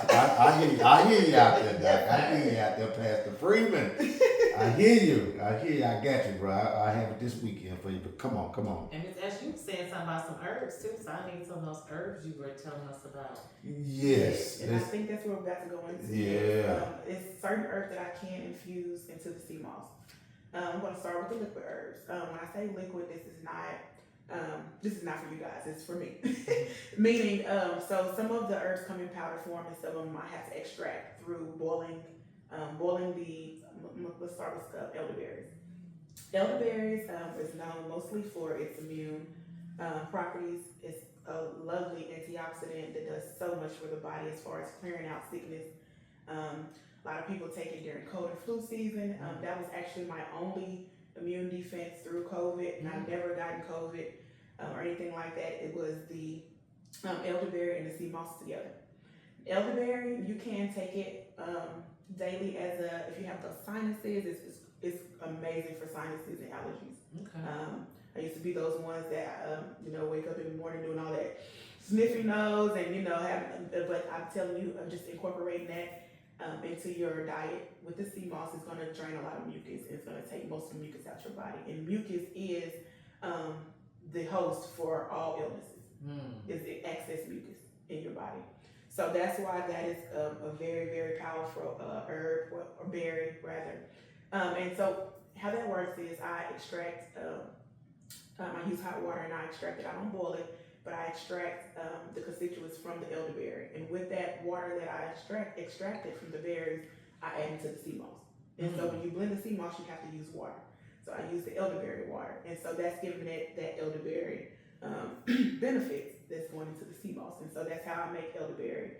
Speaker 1: hear you. I hear you out there, Doc. I hear you out there, Pastor Freeman. I hear you. I got you, bro. I have it this weekend for you. But come on.
Speaker 3: And Miss Ash, you were saying something about some herbs too, so I need some of those herbs you were telling us about.
Speaker 1: Yes.
Speaker 2: And I think that's where we're about to go into.
Speaker 1: Yeah.
Speaker 2: It's certain herbs that I can infuse into the sea moss. I'm going to start with the liquid herbs. When I say liquid, this is not for you guys. It's for me. Meaning, so some of the herbs come in powder form, and some of them I have to extract through boiling. Let's start with elderberries. Elderberries is known mostly for its immune properties. It's a lovely antioxidant that does so much for the body as far as clearing out sickness. A lot of people take it during cold and flu season. That was actually my only immune defense through COVID, and I've never gotten COVID or anything like that. It was the elderberry and the sea moss together. Elderberry, you can take it daily if you have those sinuses. It's amazing for sinuses and allergies.
Speaker 3: Okay.
Speaker 2: I used to be those ones that wake up in the morning doing all that sniffy nose and but I'm telling you, I'm just incorporating that into your diet with the sea moss. Is going to drain a lot of mucus. It's going to take most of the mucus out your body, and mucus is the host for all illnesses. Is the excess mucus in your body. So that's why that is a very, very powerful herb or berry rather. And so how that works is I extract. I use hot water and I extract it. I don't boil it, but I extract the constituents from the elderberry. And with that water that I extracted from the berries, I add into the sea moss. And so when you blend the sea moss, you have to use water. So I use the elderberry water. And so that's giving it that elderberry benefits that's going into the sea moss. And so that's how I make elderberry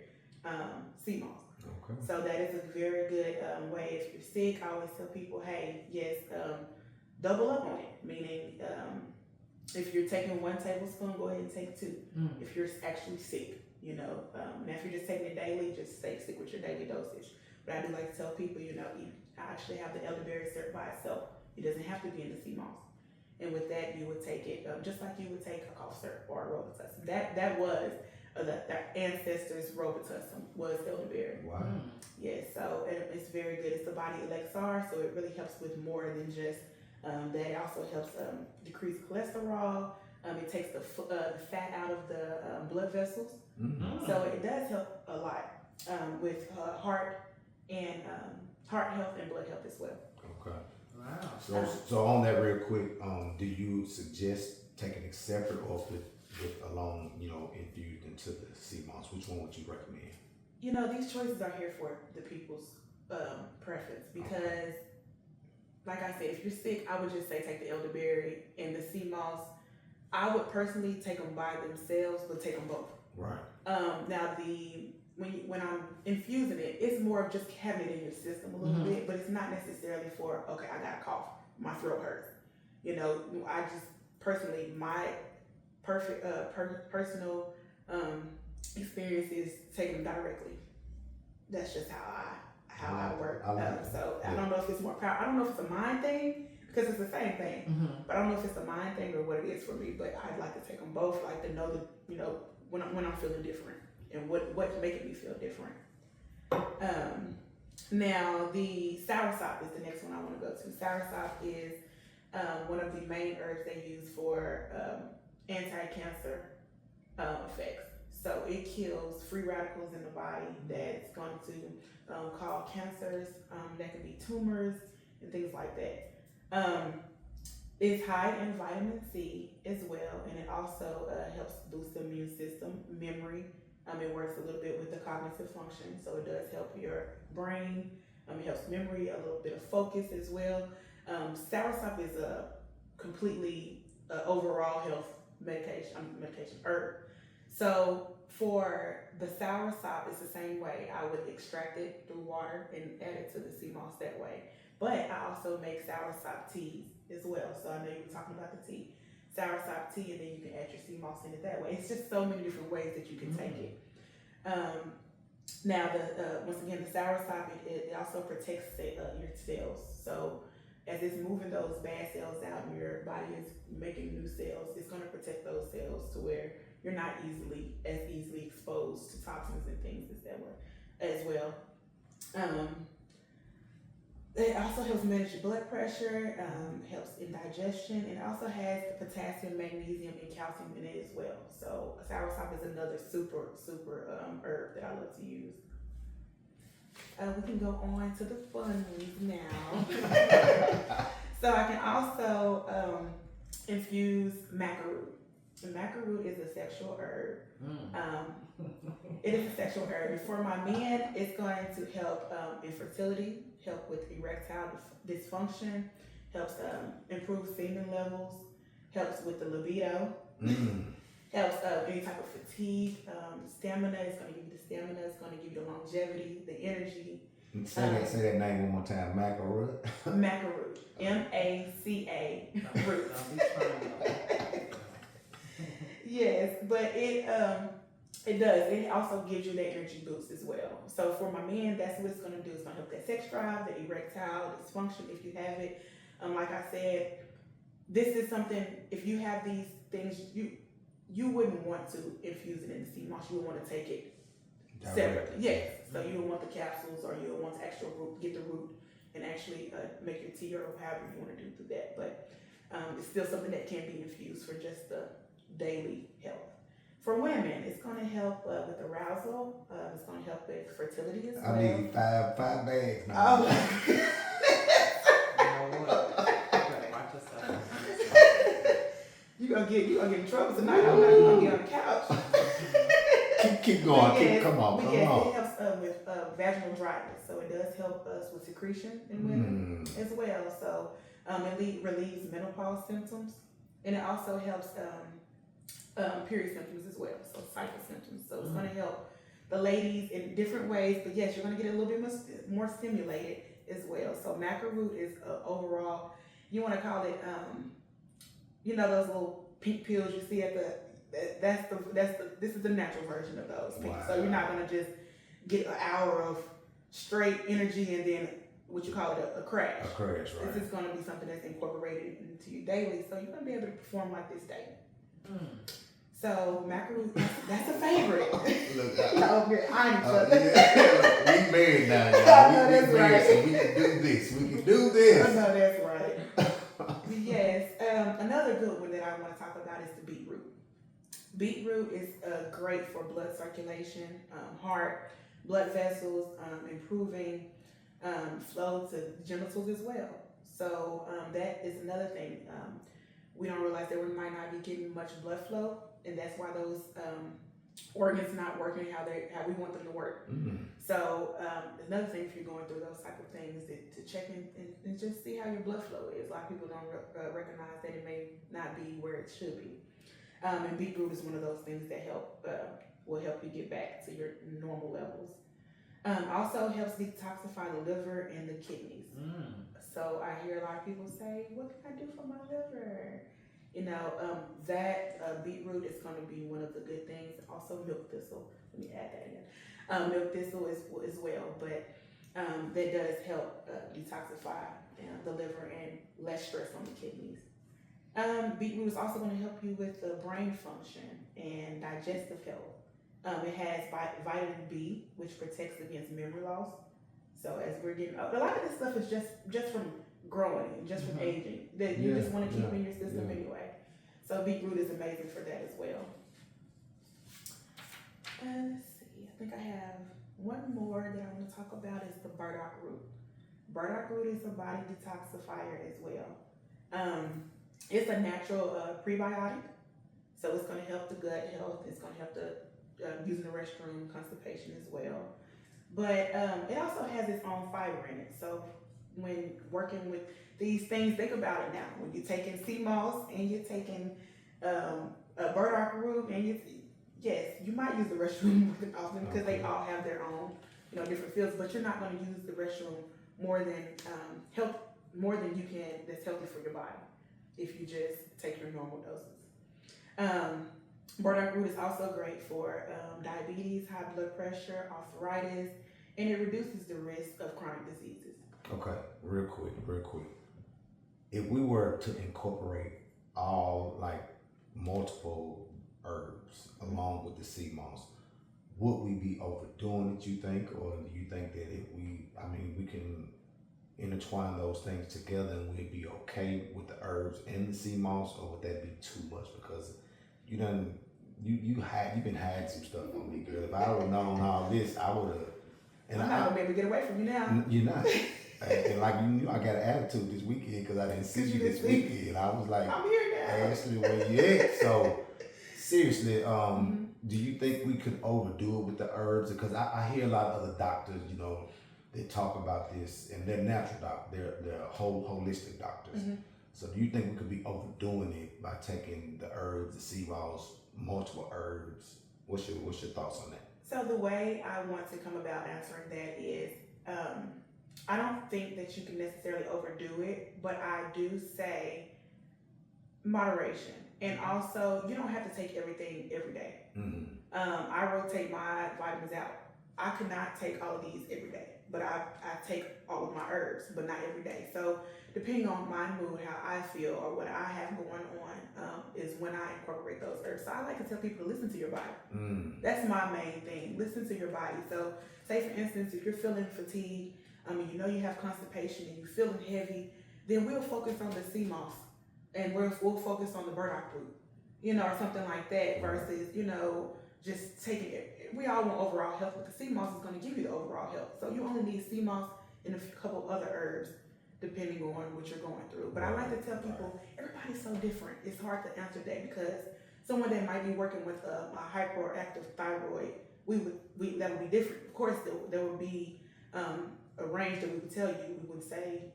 Speaker 2: sea moss.
Speaker 1: Okay.
Speaker 2: So that is a very good way. If you're sick, I always tell people, hey, yes, double up on it. Meaning, if you're taking 1 tablespoon, go ahead and take 2. If you're actually sick, now if you're just taking it daily, just stay sick with your daily dosage. But I do like to tell people, I actually have the elderberry syrup by itself. It doesn't have to be in the sea moss. And with that, you would take it just like you would take a cough syrup or a Robitussin. That was the ancestors' Robitussin was elderberry.
Speaker 1: Wow.
Speaker 2: Yeah, so it's very good. It's a body elixir, so it really helps with more than just that. It also helps decrease cholesterol. It takes the fat out of the blood vessels. So it does help a lot with heart and heart health and blood health as well.
Speaker 1: Okay.
Speaker 3: Wow.
Speaker 1: So on that real quick, do you suggest taking it separate or with alone, infused into the sea moss? Which one would you recommend?
Speaker 2: These choices are here for the people's preference because, like I said, if you're sick, I would just say take the elderberry and the sea moss. I would personally take them by themselves, but take them both.
Speaker 1: Right.
Speaker 2: Now when I'm infusing it, it's more of just having it in your system a little bit, but it's not necessarily for okay, I got a cough, my throat hurts. I just personally my personal experience is taking them directly. That's just how I work. So I don't know if it's more power. I don't know if it's a mind thing because it's the same thing, but I don't know if it's a mind thing or what it is for me. But I'd like to take them both, like to know when I'm feeling different and what's making me feel different. Now the soursop is the next one I want to go to. Soursop is one of the main herbs they use for anti-cancer effects. So it kills free radicals in the body that's going to cause cancers. That could be tumors and things like that. It's high in vitamin C as well, and it also helps boost the immune system, memory. It works a little bit with the cognitive function, so it does help your brain. It helps memory, a little bit of focus as well. Soursop is a completely overall health medication herb. So for the soursop, it's the same way. I would extract it through water and add it to the sea moss that way. But I also make soursop teas as well. So I know you were talking about the tea. Soursop tea, and then you can add your sea moss in it that way. It's just so many different ways that you can take it. Now, once again, the soursop, it also protects your cells. So as it's moving those bad cells out and your body is making new cells, it's going to protect those cells to where you're not as easily exposed to toxins and things as well. It also helps manage your blood pressure, helps in digestion, and it also has potassium, magnesium, and calcium in it as well. So soursop is another super herb that I love to use. We can go on to the fun ones now. So I can also infuse macaroon. And macaroon is a sexual herb. It is a sexual herb. For my men, it's going to help infertility, help with erectile dysfunction, helps improve semen levels, helps with the libido, helps any type of fatigue, stamina. It's going to give you the stamina. It's going to give you the longevity, the energy.
Speaker 1: Say that name one more time. Macaroon.
Speaker 2: Macaroon. M-A-C-A. Root. Yes, but it does. It also gives you that energy boost as well. So for my men, that's what it's going to do. It's going to help that sex drive, the erectile dysfunction if you have it. Like I said, this is something, if you have these things, you wouldn't want to infuse it in the sea moss. You would want to take it separately. Yes. So you would want the capsules, or you would want to actually get the root and actually make your tea or however you want to do through that. But it's still something that can be infused for just the daily health. For women, it's going to help with arousal. It's going to help with fertility as well.
Speaker 1: I need five bags now.
Speaker 2: You gonna get in trouble tonight. I'm not gonna get on the couch.
Speaker 1: keep going.
Speaker 2: Yes,
Speaker 1: Come on.
Speaker 2: It helps with vaginal dryness, so it does help us with secretion in women as well. So it relieves menopause symptoms, and it also helps period symptoms as well. So cycle symptoms. So it's going to help the ladies in different ways. But yes, you're going to get a little bit more stimulated as well. So macaroon is overall. You want to call it, those little pink pills you see at this is the natural version of those pink. Wow. So you're not going to just get an hour of straight energy and then what you call it a crash.
Speaker 1: A crash, right.
Speaker 2: This is going to be something that's incorporated into you daily. So you're going to be able to perform like this daily. So macaroon, that's a favorite.
Speaker 1: Look,
Speaker 2: we
Speaker 1: married now, y'all.
Speaker 2: That's
Speaker 1: married,
Speaker 2: right.
Speaker 1: so we can do this.
Speaker 2: I know that's right. Yes. Another good one that I want to talk about is the beetroot. Beetroot is great for blood circulation, heart, blood vessels, improving flow to the genitals as well. So that is another thing. We don't realize that we might not be getting much blood flow, and that's why those organs not working how we want them to work. So another thing, if you're going through those type of things, is to check in and just see how your blood flow is. A lot of people don't recognize that it may not be where it should be. And beetroot is one of those things that will help you get back to your normal levels. Also helps detoxify the liver and the kidneys. So I hear a lot of people say, "What can I do for my liver?" That beetroot is going to be one of the good things. Also, milk thistle. Let me add that in. Milk thistle as well, but that does help detoxify the liver and less stress on the kidneys. Beetroot is also going to help you with the brain function and digestive health. It has vitamin B, which protects against memory loss. So as we're getting up, a lot of this stuff is just from growing, just from aging, that you just want to keep in your system anyway. So beetroot is amazing for that as well. Let's see, I think I have one more that I want to talk about is the burdock root. Burdock root is a body detoxifier as well. It's a natural prebiotic, so it's going to help the gut health. It's going to help the using the restroom, constipation as well. But it also has its own fiber in it. So when working with these things, think about it now. When you're taking sea moss and you're taking a burdock root, and yes, you might use the restroom often because they all have their own, different fields. But you're not going to use the restroom more than you can that's healthy for your body if you just take your normal doses. Burdock root is also great for diabetes, high blood pressure, arthritis, and it reduces the risk of chronic diseases.
Speaker 1: Okay, real quick. If we were to incorporate all multiple herbs along with the sea moss, would we be overdoing it, you think? Or do you think that we can intertwine those things together and we'd be okay with the herbs and the sea moss, or would that be too much? Because you've been hiding some stuff on me, girl. If I would have known all this, I would have.
Speaker 2: And I'm not gonna be able to get away from you now.
Speaker 1: You're not. And like you knew, I got an attitude this weekend because I didn't see you this weekend. I was like,
Speaker 2: I'm here now.
Speaker 1: Ashley, where you at? So seriously, do you think we could overdo it with the herbs? Because I hear a lot of other doctors, they talk about this, and they're natural doctors. They're holistic doctors. So do you think we could be overdoing it by taking the herbs, the sea moss, multiple herbs? What's your thoughts on that?
Speaker 2: So the way I want to come about answering that is, I don't think that you can necessarily overdo it, but I do say moderation. And also, you don't have to take everything every day. I rotate my vitamins out. I could not take all of these every day, but I take all of my herbs, but not every day. So depending on my mood, how I feel, or what I have going on, is when I incorporate those herbs. So I like to tell people to listen to your body. That's my main thing. Listen to your body. So say for instance, if you're feeling fatigued, you have constipation and you're feeling heavy, then we'll focus on the sea moss and we'll focus on the burdock root, or something like that versus, just taking it. We all want overall health, but the sea moss is going to give you the overall health. So you only need sea moss and a couple other herbs depending on what you're going through. But I like to tell people, everybody's so different. It's hard to answer that because someone that might be working with a hyperactive thyroid, that would be different. Of course, there would be a range that we would tell you. We would say,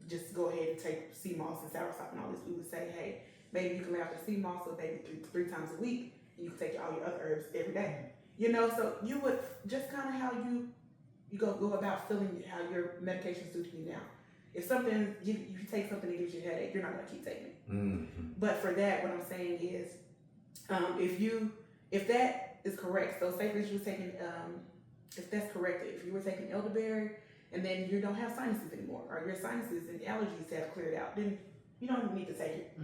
Speaker 2: just go ahead and take sea moss and soursop and all this. We would say, hey, maybe you can lay off the sea moss so maybe three times a week, and you can take all your other herbs every day. So you would just kind of how you go about feeling how your medication suits you now. If something, you take something that gives you a headache, you're not going to keep taking it. But for that, what I'm saying is, if that is correct, so say that you were taking, if that's correct, if you were taking elderberry and then you don't have sinuses anymore, or your sinuses and allergies have cleared out, then you don't need to take it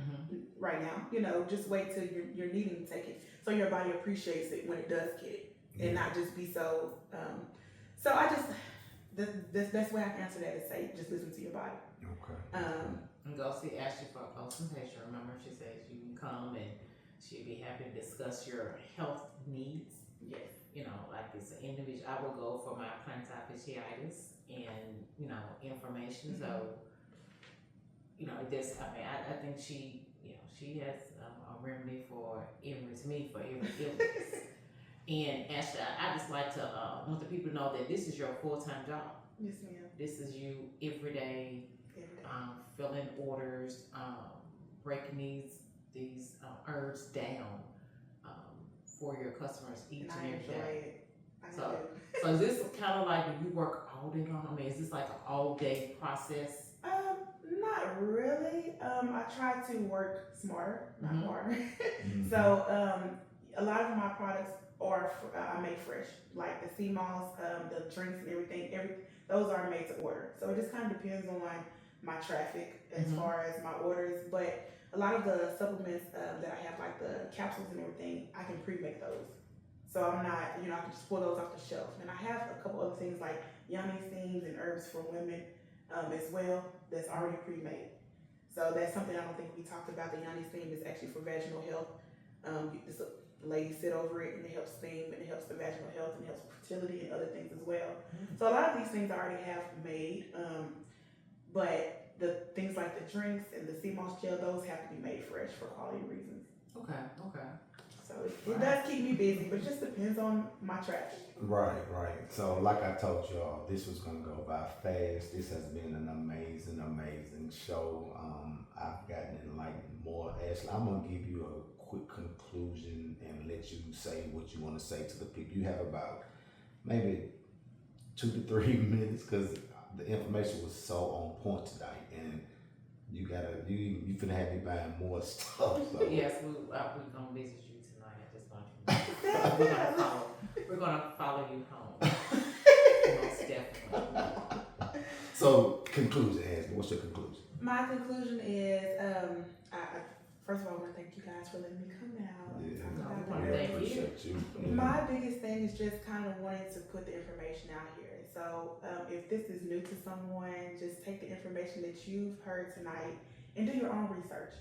Speaker 2: right now. Just wait till you're needing to take it, so your body appreciates it when it does get it, and not just be so. So I just. The best way I can answer that is say, just listen to your body.
Speaker 1: Okay.
Speaker 3: And go see Ashley for a consultation. Remember, she says you can come and she'd be happy to discuss your health needs.
Speaker 2: Yes.
Speaker 3: Like it's an individual. I will go for my plantar fasciitis, and information. So I think she has a remedy for every illness. And Ashley, I just like to want the people to know that this is your full-time job.
Speaker 2: Yes, ma'am.
Speaker 3: This is you every day, filling orders, breaking these herbs down for your customers each and every day. So is this kind of like when you work all day long? I mean, is this like an all-day process?
Speaker 2: Not really. I try to work smarter, not harder. So a lot of my products are I make fresh, like the sea moss, the drinks and everything. Those are made to order. So it just kind of depends on my traffic as far as my orders. But a lot of the supplements that I have, like the capsules and everything, I can pre-make those. So I'm not, I can just pull those off the shelf. And I have a couple other things like yoni steams and herbs for women as well that's already pre-made. So that's something I don't think we talked about. The yoni steam is actually for vaginal health. Ladies sit over it and it helps steam and it helps the vaginal health and it helps fertility and other things as well. So a lot of these things I already have made, but the things like the drinks and the sea moss gel, those have to be made fresh for quality reasons.
Speaker 3: Okay.
Speaker 2: So it does keep me busy, but it just depends on my traffic.
Speaker 1: Right. So like I told y'all, this was gonna go by fast. This has been an amazing show. I've gotten enlightened more. Ashley, I'm gonna give you a quick conclusion and let you say what you want to say to the people. You have about maybe 2 to 3 minutes because the information was so on point tonight, and you finna have me buying more stuff. So.
Speaker 3: Yes, we're gonna visit you tonight. I just want you to know. We're gonna follow you home. Most definitely.
Speaker 1: So conclusion, Ashley. What's your conclusion?
Speaker 2: My conclusion is, first of all, I want to thank you guys for letting me come out.
Speaker 1: Yeah, appreciate you.
Speaker 2: My biggest thing is just kind of wanting to put the information out here. So if this is new to someone, just take the information that you've heard tonight and do your own research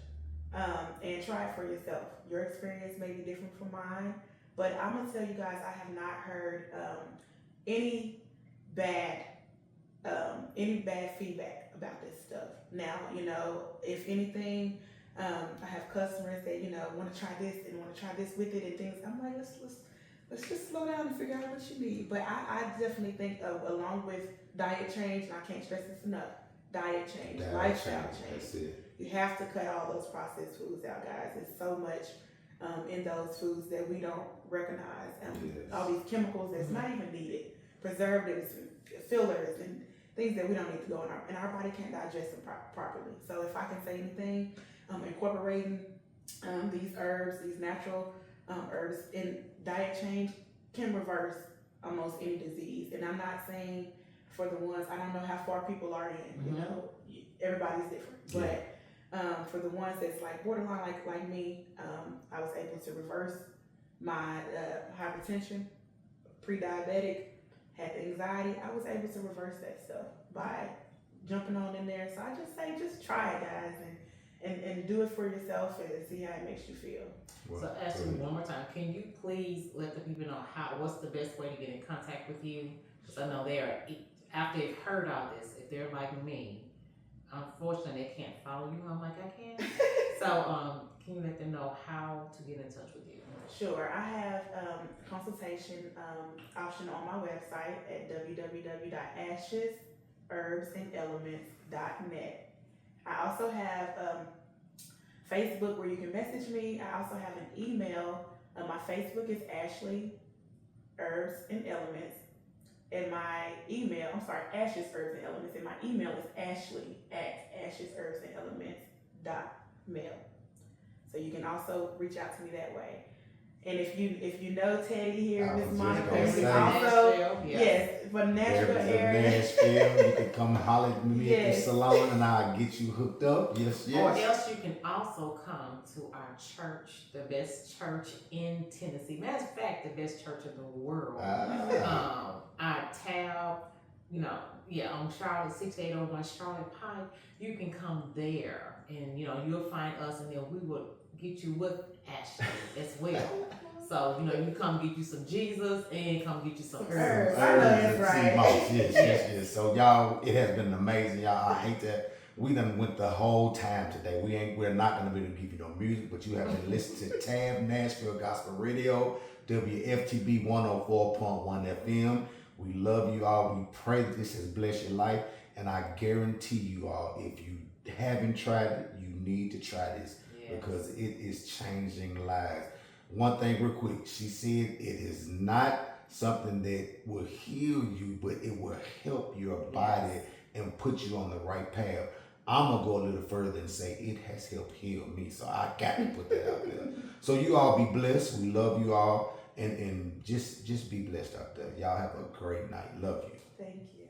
Speaker 2: and try it for yourself. Your experience may be different from mine, but I'm gonna tell you guys, I have not heard any bad feedback about this stuff. Now, if anything, I have customers that want to try this and want to try this with it and things. I'm like, let's just slow down and figure out what you need. But I definitely think along with diet change, and I can't stress this enough, diet change, lifestyle change. You have to cut all those processed foods out, guys. There's so much in those foods that we don't recognize. All these chemicals that's not even needed, preservatives, and fillers, and things that we don't need to go in our body can't digest them properly. So if I can say anything, incorporating these herbs, these natural herbs in diet change can reverse almost any disease. And I'm not saying for the ones, I don't know how far people are in, everybody's different. But for the ones that's like borderline like me, I was able to reverse my hypertension, pre-diabetic, had anxiety. I was able to reverse that stuff by jumping on in there. So I just say, just try it, guys, and do it for yourself and see how it makes you feel.
Speaker 3: Well, so Ashley, one more time, can you please let the people know what's the best way to get in contact with you? Because I know after they've heard all this, if they're like me, unfortunately they can't follow you home like I can. So can you let them know how to get in touch with you?
Speaker 2: Sure, I have consultation option on my website at www.ashesherbsandelements.net. I also have Facebook where you can message me. I also have an email. My Facebook is Ashley Herbs and Elements. And my email, Ashes Herbs and Elements. And my email is ashley@ashesherbsandelements.mail. So you can also reach out to me that way. And if you know Teddy here, Miss Monica, you can also for Nashville area.
Speaker 1: Nashville, you can come holler at me at the salon and I'll get you hooked up. Yes.
Speaker 3: Or else you can also come to our church, the best church in Tennessee. Matter of fact, the best church in the world. Our tab, on Charlotte, 6801 Charlotte Pike. You can come there and you'll find us, and then we would get you with Ashley as well. So, you come get you some Jesus and come get you some herbs.
Speaker 2: I know that's
Speaker 1: Sea
Speaker 2: right.
Speaker 1: moss. Yes. So y'all, it has been amazing, y'all. I hate that we done went the whole time today. We're not gonna be able to give you no music, but you have been listening to Tab Nashville Gospel Radio, WFTB 104.1 FM. We love you all. We pray that this has blessed your life, and I guarantee you all, if you haven't tried it, you need to try this.
Speaker 3: Yes.
Speaker 1: Because it is changing lives. One thing real quick, she said it is not something that will heal you, but it will help your body and put you on the right path. I'm gonna go a little further and say it has helped heal me, so I got to put that out there. So you all be blessed. We love you all, and just be blessed out there. Y'all have a great night. Love you.
Speaker 2: Thank you.